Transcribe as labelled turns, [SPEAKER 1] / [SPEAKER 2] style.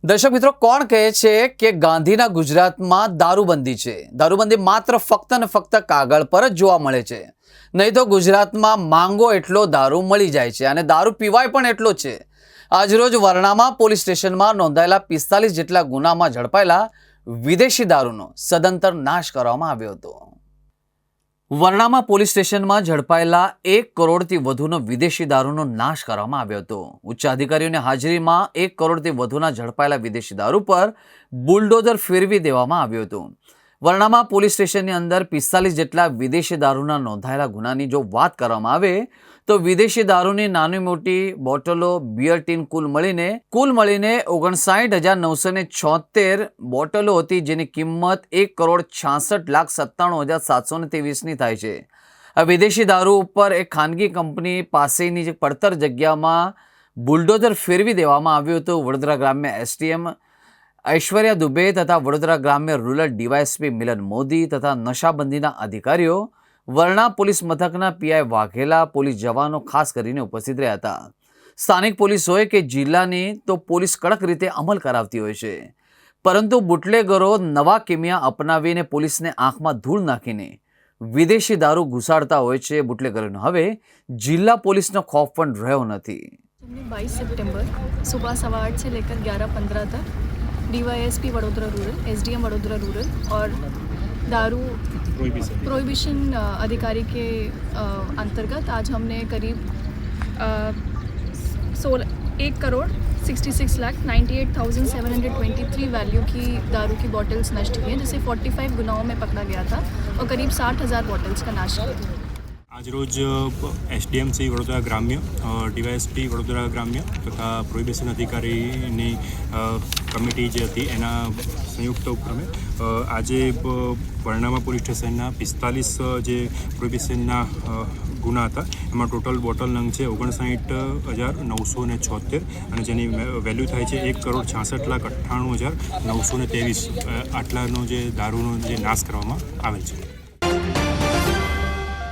[SPEAKER 1] દર્શક મિત્રો, કોણ કહે છે કે ગાંધીના ગુજરાતમાં દારૂબંધી છે? દારૂબંધી માત્ર ફક્ત ને ફક્ત કાગળ પર જ જોવા મળે છે. નહીં તો ગુજરાતમાં માંગો એટલો દારૂ મળી જાય છે અને દારૂ પીવાય પણ એટલો છે. આજરોજ વરણામા પોલીસ સ્ટેશનમાં નોંધાયેલા 45 જેટલા ગુનામાં ઝડપાયેલા વિદેશી દારૂનો સદંતર નાશ કરવામાં આવ્યો હતો. વરણામા પોલીસ સ્ટેશનમાં ઝડપાયેલા 1 કરોડથી વધુનો વિદેશી દારૂનો નાશ કરવામાં આવ્યો હતો. ઉચ્ચ અધિકારીઓની હાજરીમાં 1 કરોડથી વધુના ઝડપાયેલા વિદેશી દારૂ પર બુલડોઝર ફેરવી દેવામાં આવ્યું હતું. વરણામા પોલીસ સ્ટેશનની અંદર 45 જેટલા વિદેશી દારૂના નોંધાયેલા ગુનાની જો વાત કરવામાં આવે તો વિદેશી દારૂની નાની મોટી બોટલો, બિયર ટીન કુલ મળીને 59,976 બોટલો હતી, જેની કિંમત 1,66,97,723 થાય છે. આ વિદેશી દારૂ ઉપર એક ખાનગી કંપની પાસેની જે પડતર જગ્યામાં બુલડોઝર ફેરવી દેવામાં આવ્યું હતું. વડોદરા ગ્રામ્ય એસટીએમ ઐશ્વર્યા દુબે તથા વડોદરા ગ્રામ્ય રૂરલ ડીવાયએસપી મિલન મોદી તથા નશાબંધીના અધિકારીઓ, વરણા પોલીસ મથકના પીઆઈ વાઘેલા, પોલીસ જવાનો ખાસ કરીને ઉપસ્થિત રહ્યા હતા. સ્થાનિક પોલીસ હોય કે જિલ્લાની તો પોલીસ કડક રીતે અમલ કરાવતી હોય છે, પરંતુ બુટલેગરો નવા કિમિયા અપનાવીને પોલીસને આંખમાં ધૂળ નાખીને વિદેશી દારૂ ઘુસાડતા હોય છે. બુટલેગરોનો હવે જિલ્લા પોલીસનો ખौफ પણ રહ્યો નથી.
[SPEAKER 2] 22 सितंबर सुबह 8:15 से लेकर 11:15 तक DYSP Vadodara rural, SDM Vadodara rural और दारू प्रोहिबिशन अधिकारी के अंतर्गत आज हमने करीब 1,66,98,723 वैल्यू की दारू की बॉटल्स नष्ट की हैं, जिसे 45 गुनाहों में पकड़ा गया था और करीब 60,000 बॉटल्स का नाश किया.
[SPEAKER 3] આજરોજ એસડીએમસી વડોદરા ગ્રામ્ય, ડીવાયએસપી વડોદરા ગ્રામ્ય તથા પ્રોહિબિશન અધિકારીની કમિટી જે હતી એના સંયુક્ત ઉપક્રમે આજે વરણામા પોલીસ સ્ટેશનના 45 જે પ્રોહિબિશનના ગુના હતા એમાં ટોટલ બોટલ નંગ છે 59,976 અને જેની વેલ્યુ થાય છે 1,66,98,923. આટલાનો જે દારૂનો જે નાશ કરવામાં આવેલ છે.